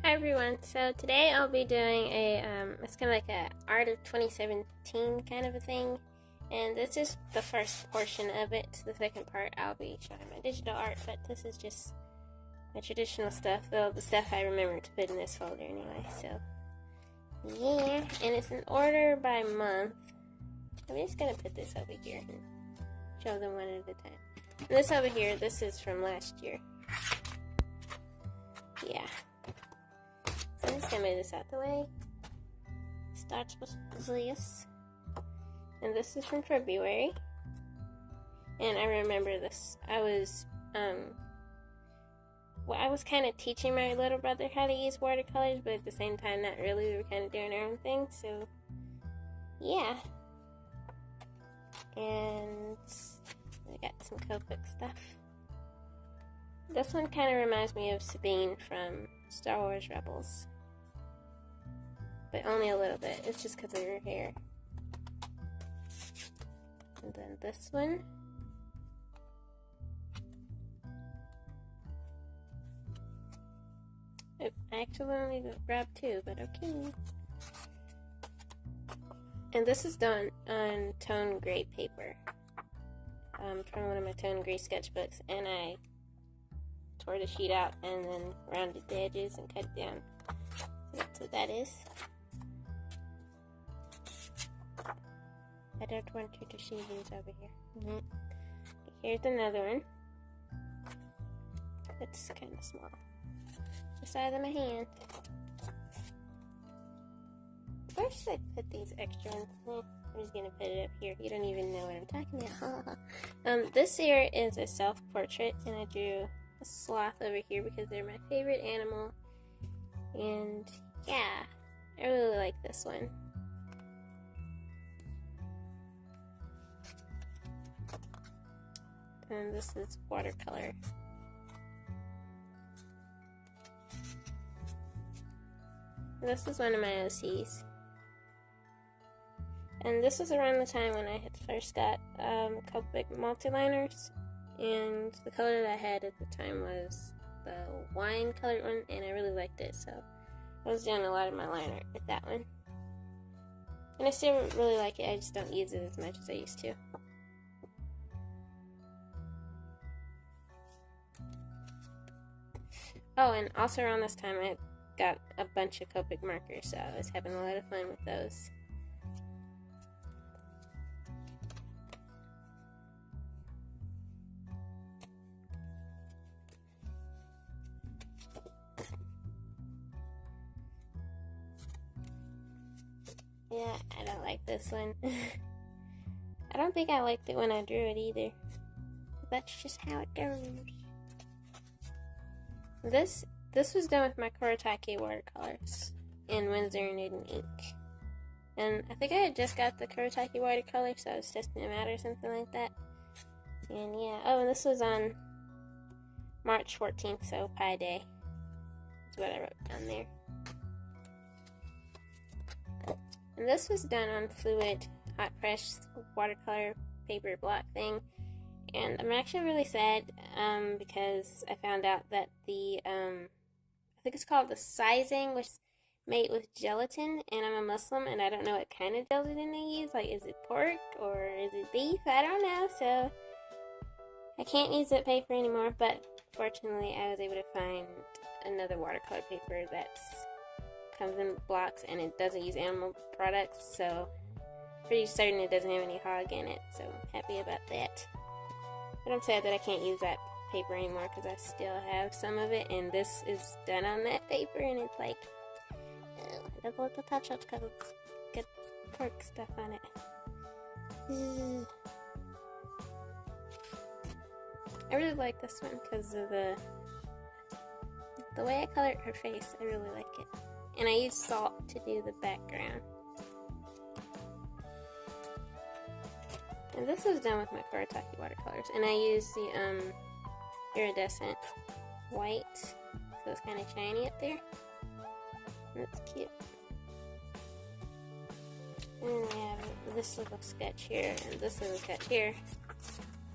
Hi everyone, so today I'll be doing it's kind of like a Art of 2017 kind of a thing, and this is the first portion of it. The second part I'll be showing my digital art, but this is just my traditional stuff, well, the stuff I remember to put in this folder anyway, so yeah, and it's in order by month. I'm just going to put this over here and show them one at a time. And this over here, this is from last year. Yeah. So I'm just going to move this out the way. Starts with this. And this is from February. And I remember this. I was kind of teaching my little brother how to use watercolors, but at the same time, not really. We were kind of doing our own thing. So, yeah. And I got some Copic stuff. This one kind of reminds me of Sabine from Star Wars Rebels. But only a little bit. It's just because of her hair. And then this one. I actually only grabbed two, but okay. And this is done on tone gray paper. From one of my tone gray sketchbooks. And I tore the sheet out and then rounded the edges and cut it down. So that's what that is. I don't want you to see these over here. Here's another one. It's kind of small. The size of my hand. Where should I put these extra ones? I'm just gonna put it up here. You don't even know what I'm talking about. This here is a self-portrait, and I drew a sloth over here because they're my favorite animal. And yeah, I really like this one. And this is watercolor. This is one of my OCs. And this was around the time when I had first got Copic multi-liners. And the color that I had at the time was the wine colored one, and I really liked it, so I was doing a lot of my liner with that one. And I still really like it, I just don't use it as much as I used to. Oh, and also around this time I got a bunch of Copic markers, so I was having a lot of fun with those. Yeah, I don't like this one. I don't think I liked it when I drew it either. But that's just how it goes. This was done with my Artistik watercolors in Winsor & Newton ink. And I think I had just got the Artistik watercolor, so I was testing them out or something like that. And yeah, oh, and this was on March 14th, so Pi Day. That's what I wrote down there. And this was done on fluid, hot press watercolor paper block thing. And I'm actually really sad because I found out that the, I think it's called the sizing, was made with gelatin. And I'm a Muslim and I don't know what kind of gelatin they use. Like, is it pork or is it beef? I don't know. So I can't use that paper anymore. But fortunately, I was able to find another watercolor paper that's comes in blocks and it doesn't use animal products, so pretty certain it doesn't have any hog in it, so I'm happy about that. But I'm sad that I can't use that paper anymore because I still have some of it, and this is done on that paper, and it's like, oh, I don't want to touch it because it's got pork stuff on it. I really like this one because of the way I colored her face. I really like it. And I used salt to do the background. And this was done with my Artistik watercolors. And I used the iridescent white. So it's kind of shiny up there. That's cute. And I have this little sketch here and this little sketch here.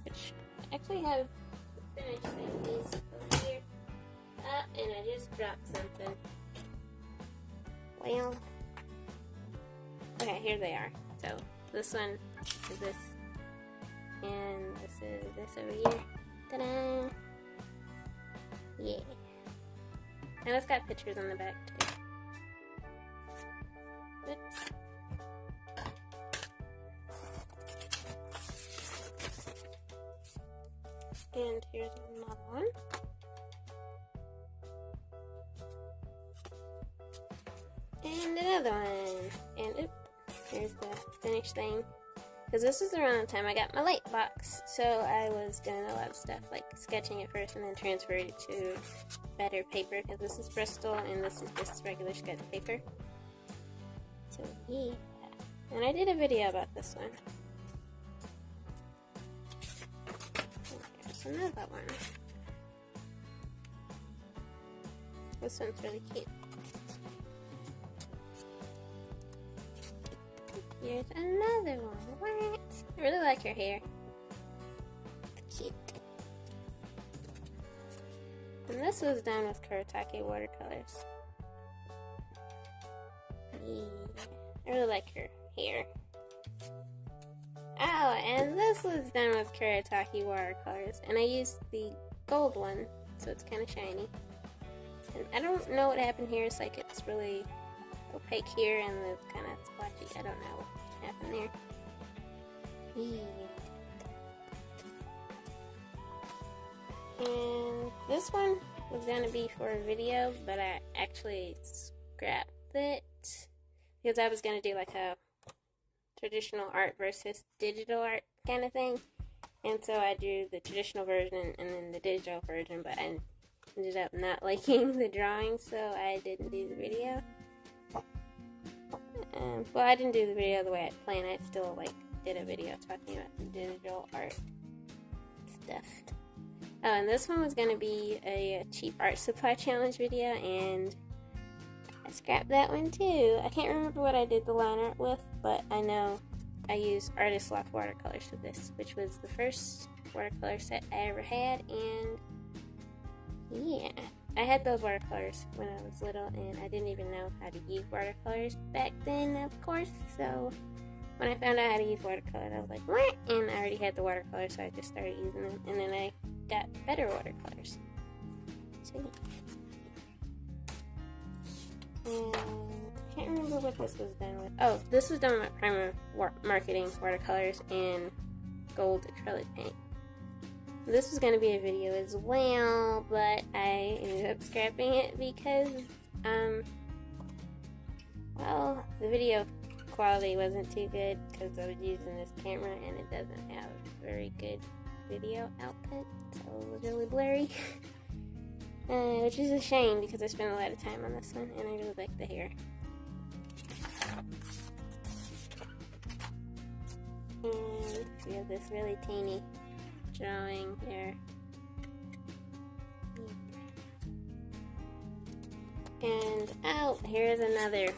Which I actually have finished these over here. And I just dropped something. Well, okay, here they are. So this one is this, and this is this over here. Ta-da! Yeah. And it's got pictures on the back too. Oops. And here's another one. And another one. And oops, here's the finished thing. Because this is around the time I got my light box, so I was doing a lot of stuff like sketching it first and then transferred it to better paper, because this is Bristol and this is just regular sketch paper. So yeah, and I did a video about this one. There's another one. This one's really cute. Here's another one. What? I really like her hair. It's cute. And this was done with Artistik watercolors. Yeah. I really like her hair. Oh, and this was done with Artistik watercolors. And I used the gold one, so it's kind of shiny. And I don't know what happened here. It's like it's really opaque here and it's kind of splotchy. I don't know what happened there. And this one was going to be for a video, but I actually scrapped it because I was going to do like a traditional art versus digital art kind of thing. And so I drew the traditional version and then the digital version, but I ended up not liking the drawing, so I didn't do the video. Well, I didn't do the video the way I planned. I still did a video talking about the digital art stuff. Oh, and this one was going to be a cheap art supply challenge video, and I scrapped that one too. I can't remember what I did the line art with, but I know I used Artistik watercolors for this, which was the first watercolor set I ever had, and yeah. I had those watercolors when I was little, and I didn't even know how to use watercolors back then, of course, so when I found out how to use watercolors, I was like, what? And I already had the watercolors, so I just started using them, and then I got better watercolors. So, and I can't remember what this was done with. Oh, this was done with primer marketing watercolors and gold acrylic paint. This was going to be a video as well, but I ended up scrapping it because, well, the video quality wasn't too good because I was using this camera and it doesn't have very good video output, so it was really blurry, which is a shame because I spent a lot of time on this one and I really like the hair. And we have this really teeny drawing here. And oh, here's another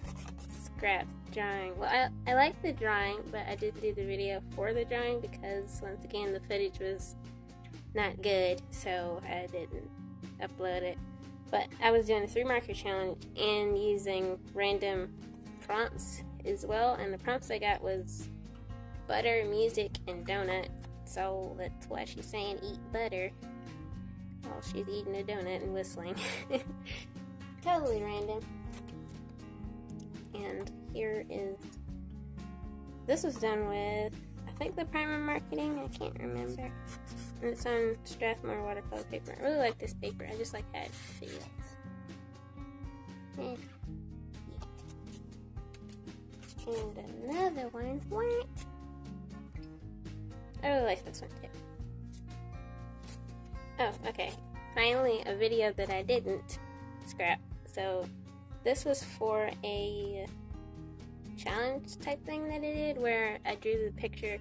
scrap drawing. Well, I like the drawing, but I didn't do the video for the drawing because once again the footage was not good, so I didn't upload it. But I was doing a 3-marker challenge and using random prompts as well, and the prompts I got was butter, music, and donut. So that's why she's saying eat butter while she's eating a donut and whistling. Totally random. And here is, this was done with, I think the primer marketing, I can't remember. And it's on Strathmore watercolor paper. I really like this paper, I just like how it feels. And another one, what? I really like this one too. Oh, okay. Finally, a video that I didn't scrap. So, this was for a challenge type thing that I did where I drew the picture,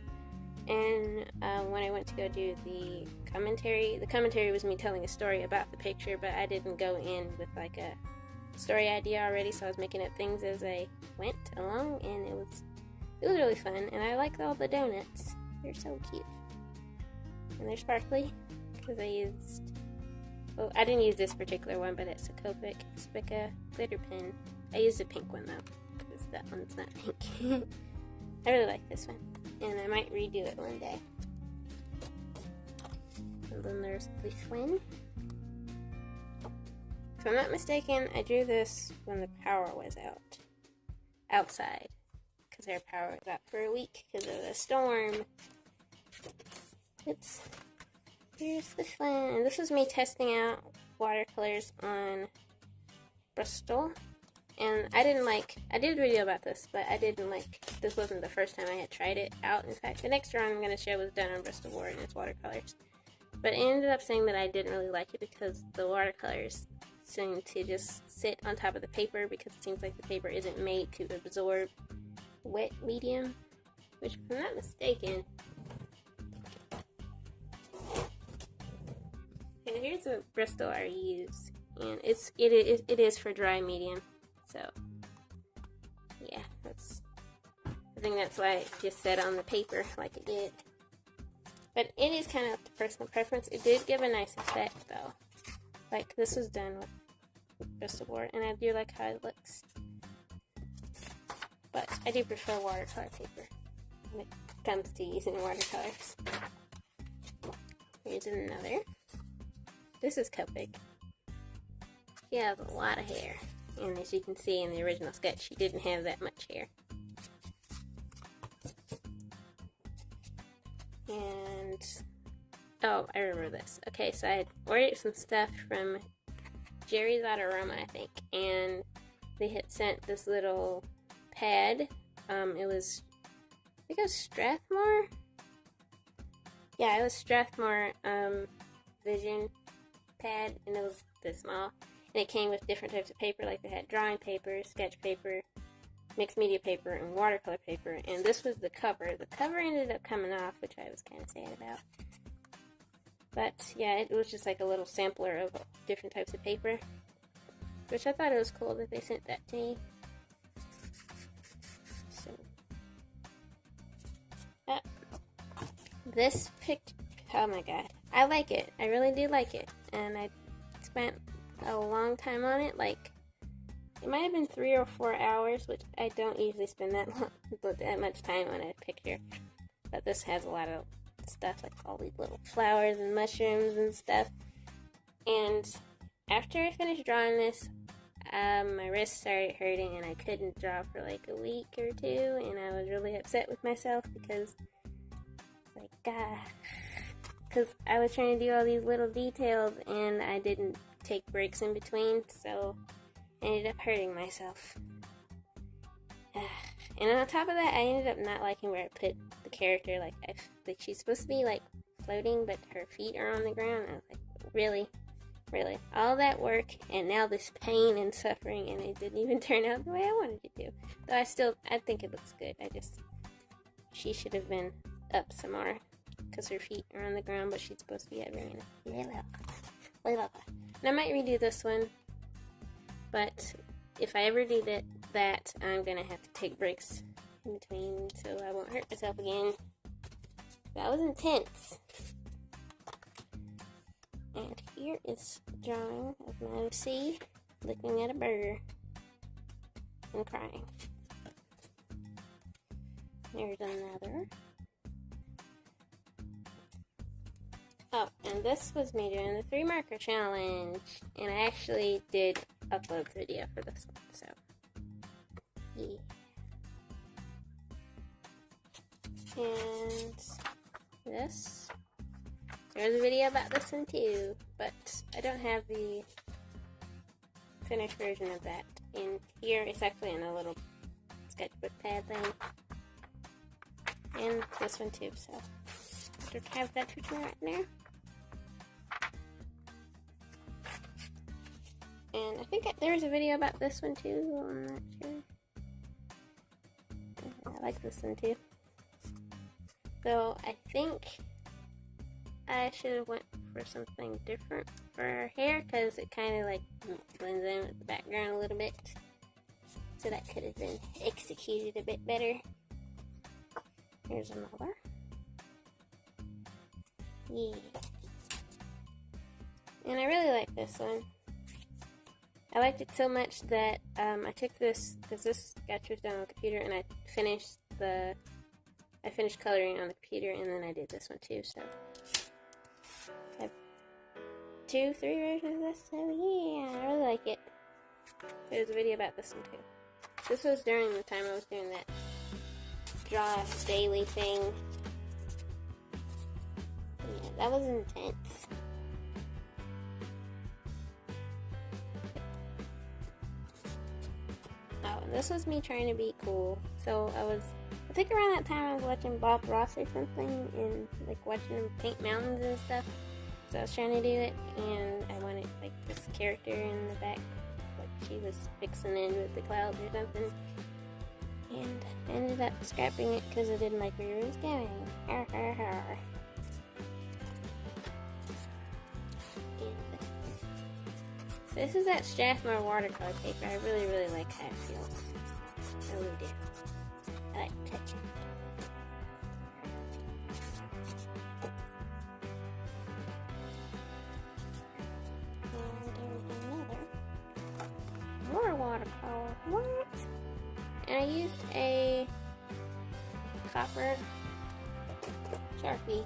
and when I went to go do the commentary was me telling a story about the picture, but I didn't go in with like a story idea already, so I was making up things as I went along, and it was really fun, and I like all the donuts. They're so cute. And they're sparkly because I used, well, I didn't use this particular one, but it's a Copic Spica glitter pen. I used a pink one though, because that one's not pink. I really like this one, and I might redo it one day. And then there's this one. If I'm not mistaken, I drew this when the power was outside, because our power was out for a week because of the storm. Oops. Here's this one, and this was me testing out watercolors on Bristol. And I did a video about this, but this wasn't the first time I had tried it out. In fact, the next drawing I'm going to show was done on Bristol board and it's watercolors. But I ended up saying that I didn't really like it because the watercolors seem to just sit on top of the paper, because it seems like the paper isn't made to absorb wet medium, which, if I'm not mistaken, okay, here's a Bristol I use, and it is for dry medium. So, yeah, I think that's why it just said on the paper like it did. But it is kind of up to personal preference. It did give a nice effect, though. Like, this was done with Bristol board, and I do like how it looks. But I do prefer watercolor paper when it comes to using watercolors. Here's another. This is Copic. She has a lot of hair. And as you can see in the original sketch, she didn't have that much hair. And, oh, I remember this. Okay, so I had ordered some stuff from Jerry's Autorama, I think. And they had sent this little pad. I think it was Strathmore? Yeah, it was Strathmore Vision pad, and it was this small. And it came with different types of paper, like they had drawing paper, sketch paper, mixed media paper, and watercolor paper. And this was the cover. The cover ended up coming off, which I was kind of sad about. But yeah, it was just like a little sampler of different types of paper, which I thought it was cool that they sent that to me. So, this picture, oh my god, I like it. I really do like it. And I spent a long time on it. Like, it might have been 3 or 4 hours, which I don't usually spend that much time on a picture. But this has a lot of stuff, like all these little flowers and mushrooms and stuff. And after I finished drawing this, my wrist started hurting and I couldn't draw for like a week or two, and I was really upset with myself because, like, because I was trying to do all these little details and I didn't take breaks in between, so I ended up hurting myself. And on top of that, I ended up not liking where I put the character. Like she's supposed to be like floating, but her feet are on the ground. I was like, really? All that work, and now this pain and suffering, and it didn't even turn out the way I wanted it to. Though I think it looks good. She should have been up some more, because her feet are on the ground, but she's supposed to be hovering. And I might redo this one, but if I ever do that, I'm gonna have to take breaks in between so I won't hurt myself again. That was intense. And here is a drawing of my OC looking at a burger and crying. There's another. Oh, and this was me doing the 3 marker challenge, and I actually did upload the video for this one, so yeah. And there's a video about this one too, but I don't have the finished version of that in here. It's actually in a little sketchbook pad thing, and this one too, so I don't have that picture right there. And I think there was a video about this one too, I'm not sure. I like this one too. So I think I should have went for something different for her hair, because it kind of like blends in with the background a little bit. So that could have been executed a bit better. Here's another. Yeah. And I really like this one. I liked it so much that I took this, because this sketch was done on the computer, and I finished coloring on the computer, and then I did this one too, so I have 2-3 versions of this, so yeah, I really like it. There's a video about this one too. This was during the time I was doing that draw daily thing. Yeah, that was intense. Oh, and this was me trying to be cool. So I think around that time I was watching Bob Ross or something, and like watching him paint mountains and stuff. So I was trying to do it, and I wanted like this character in the back, like she was fixing in with the clouds or something. And I ended up scrapping it because I didn't like where it was going. Har har har. This is that Strathmore watercolor paper. I really, really like how it feels. I really do. I like touching it. And there's another. More watercolor. What? And I used a copper Sharpie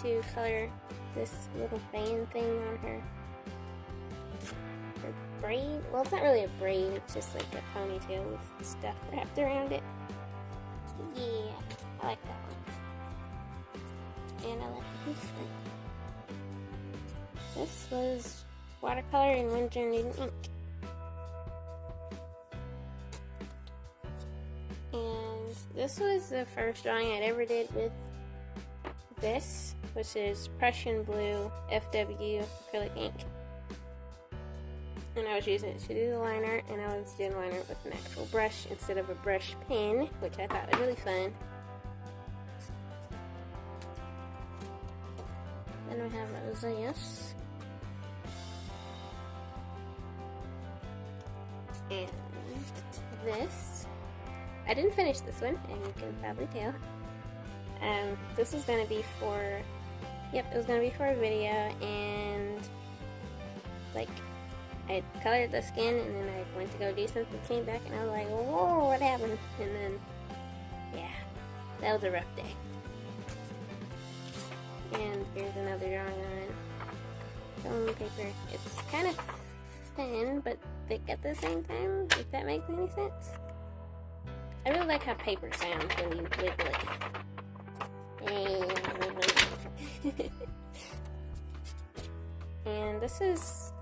to color this little band thing on her braid. Well, it's not really a braid, it's just like a ponytail with stuff wrapped around it. Yeah, I like that one. And I like this thing. This was watercolor and Wind Journey ink. And this was the first drawing I'd ever did with this, which is Prussian Blue FW acrylic ink. And I was using it to do the line art, and I was doing line art with an actual brush instead of a brush pen, which I thought was really fun. Then we have this. And this. I didn't finish this one, and you can probably tell. This was going to be for, it was going to be for a video, and like, I colored the skin, and then I went to go do something, came back, and I was like, whoa, what happened? And then, yeah, that was a rough day. And here's another drawing on it. Foam paper. It's kind of thin, but thick at the same time, if that makes any sense. I really like how paper sounds when you wiggle it. And this is,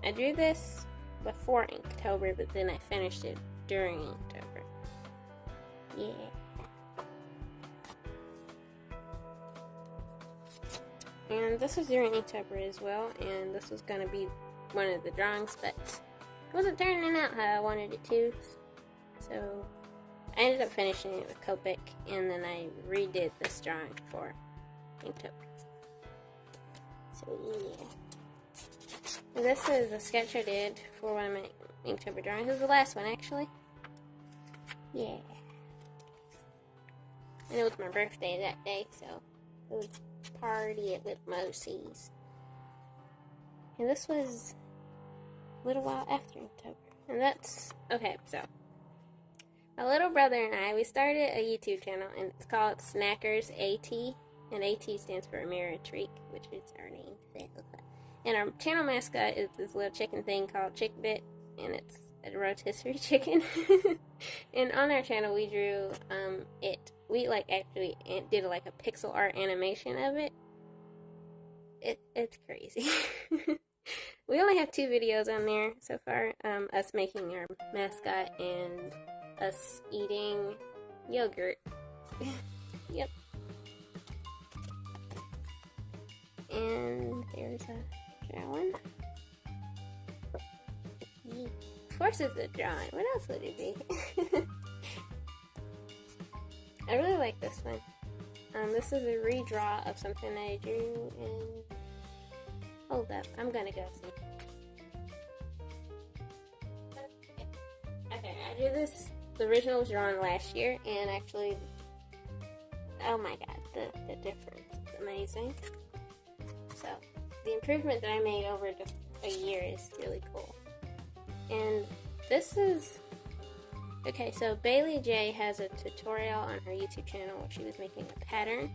I drew this before Inktober, but then I finished it during Inktober. Yeah. And this was during Inktober as well, and this was going to be one of the drawings, but it wasn't turning out how I wanted it to. So I ended up finishing it with Copic, and then I redid this drawing for Inktober. So yeah. And this is a sketch I did for one of my Inktober drawings. It was the last one, actually. Yeah. And it was my birthday that day, so it was party it with Mosey's. And this was a little while after Inktober. And that's, okay, so my little brother and I, we started a YouTube channel, and it's called Snackers AT, and AT stands for Ameritreat, which is our name. And our channel mascot is this little chicken thing called Chickbit, and it's a rotisserie chicken. And on our channel, we drew it. We like actually did like a pixel art animation of it. It's crazy. We only have 2 videos on there so far. Us making our mascot and us eating yogurt. Yep. And there's that one. Yeah. Of course it's a drawing. What else would it be? I really like this one. This is a redraw of something I drew in... Hold up, I'm gonna go see. Okay, I drew this. The original was drawn last year, and actually, oh my god, the difference is amazing. So, the improvement that I made over just a year is really cool. And this is... Okay, so Bailey J has a tutorial on her YouTube channel where she was making a pattern.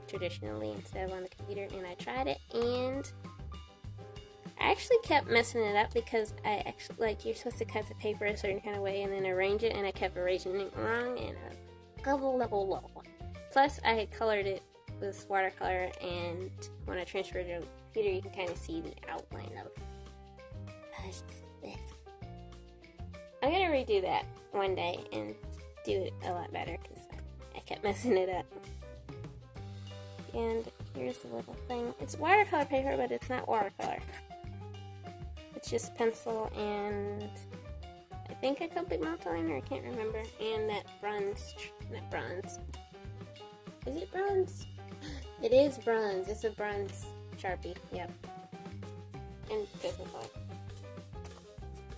Traditionally instead of on the computer, and I tried it, and I actually kept messing it up because I actually, like, you're supposed to cut the paper a certain kind of way and then arrange it, and I kept arranging it wrong, and plus I had colored it with watercolor, and when I transferred it to the computer, you can kind of see the outline of it. I'm gonna redo that one day and do it a lot better because I kept messing it up. And here's the little thing. It's watercolor paper, but it's not watercolor. It's just pencil and I think a Copic melt liner, I can't remember. And that bronze, not bronze. Is it bronze? It is bronze. It's a bronze Sharpie, yep. And Coca-Cola.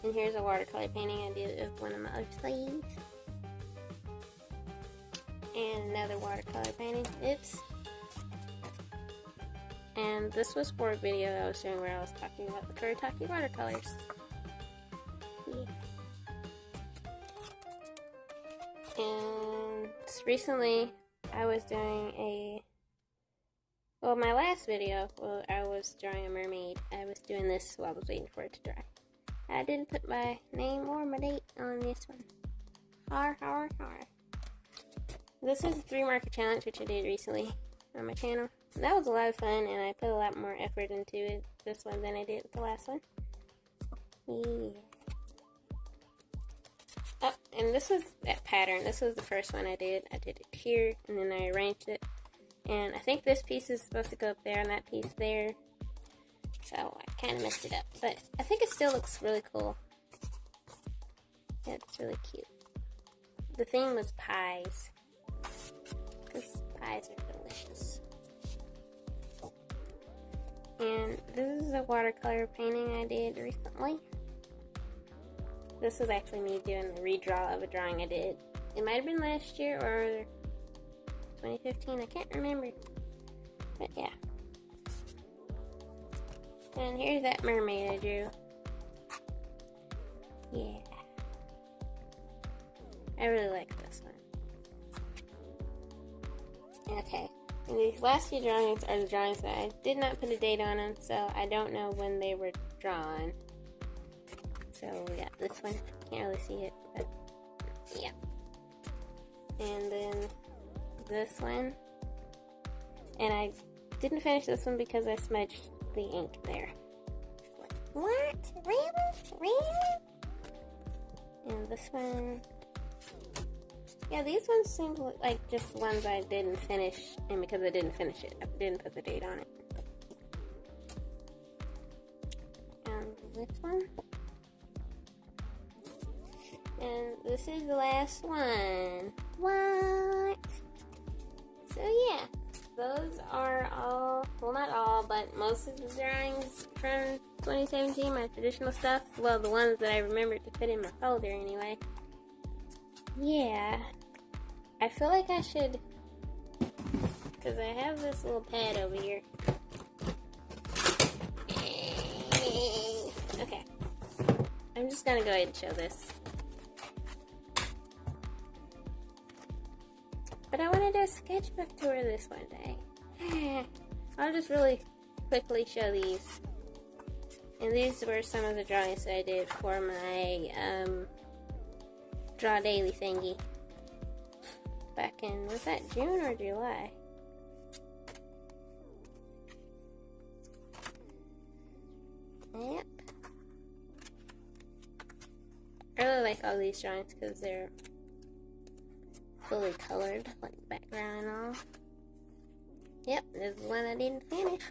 And here's a watercolor painting I did of one of my other sleeves. And another watercolor painting. Oops. And this was for a video I was doing where I was talking about the Kuretake watercolors. Yeah. And recently I was doing my last video, I was drawing a mermaid. I was doing this while I was waiting for it to dry. I didn't put my name or my date on this one. Har. This is a 3-marker challenge, which I did recently on my channel. That was a lot of fun, and I put a lot more effort into it, this one, than I did with the last one. Yeah. Oh, and this was that pattern. This was the first one I did. I did it here, and then I arranged it. And I think this piece is supposed to go up there, and that piece there. So I kind of messed it up, but I think it still looks really cool. Yeah, it's really cute. The theme was pies, because pies are delicious. And this is a watercolor painting I did recently. This was actually me doing a redraw of a drawing I did. It might have been last year or 2015, I can't remember. But yeah. And here's that mermaid I drew. Yeah. I really like this one. Okay. And these last few drawings are the drawings that I did not put a date on them, so I don't know when they were drawn. So we got this one. Can't really see it, but yeah. And then this one. And I didn't finish this one because I smudged the ink there. What? Really? And this one. Yeah, these ones seem like just ones I didn't finish, and because I didn't finish it, I didn't put the date on it. And this one. And this is the last one. What? So yeah, those are all, well, not all, but most of the drawings from 2017, my traditional stuff. Well, the ones that I remembered to put in my folder anyway. Yeah, I feel like I should, because I have this little pad over here. Okay, I'm just gonna go ahead and show this. But I want to do a sketchbook tour this one day. I'll just really quickly show these. And these were some of the drawings that I did for my Draw Daily thingy. Back in, was that June or July? Yep. I really like all these drawings because they're fully colored, like the background and all. Yep, this is one I didn't finish.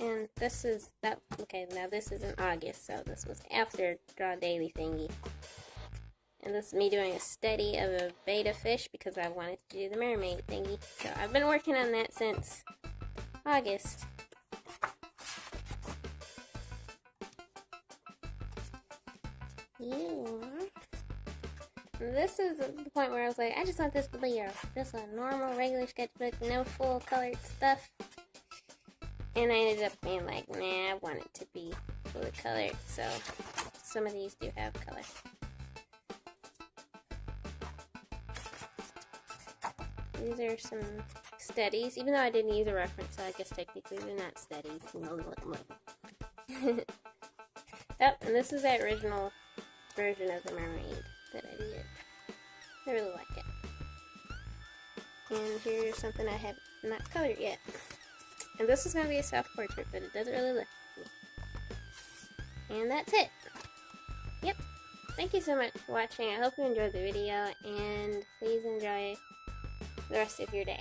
And this is that. Okay, now this is in August, so this was after Draw Daily thingy. And this is me doing a study of a betta fish because I wanted to do the mermaid thingy. So I've been working on that since August. Yeah. This is the point where I was like, I just want this to be just a normal, regular sketchbook, no full colored stuff. And I ended up being like, nah, I want it to be fluid color. So some of these do have color. These are some steadies, even though I didn't use a reference, so I guess technically they're not steadies. Oh, and this is that original version of the mermaid that I did. I really like it. And here's something I have not colored yet. And this is going to be a self-portrait, but it doesn't really look good. And that's it. Yep. Thank you so much for watching. I hope you enjoyed the video, and please enjoy the rest of your day.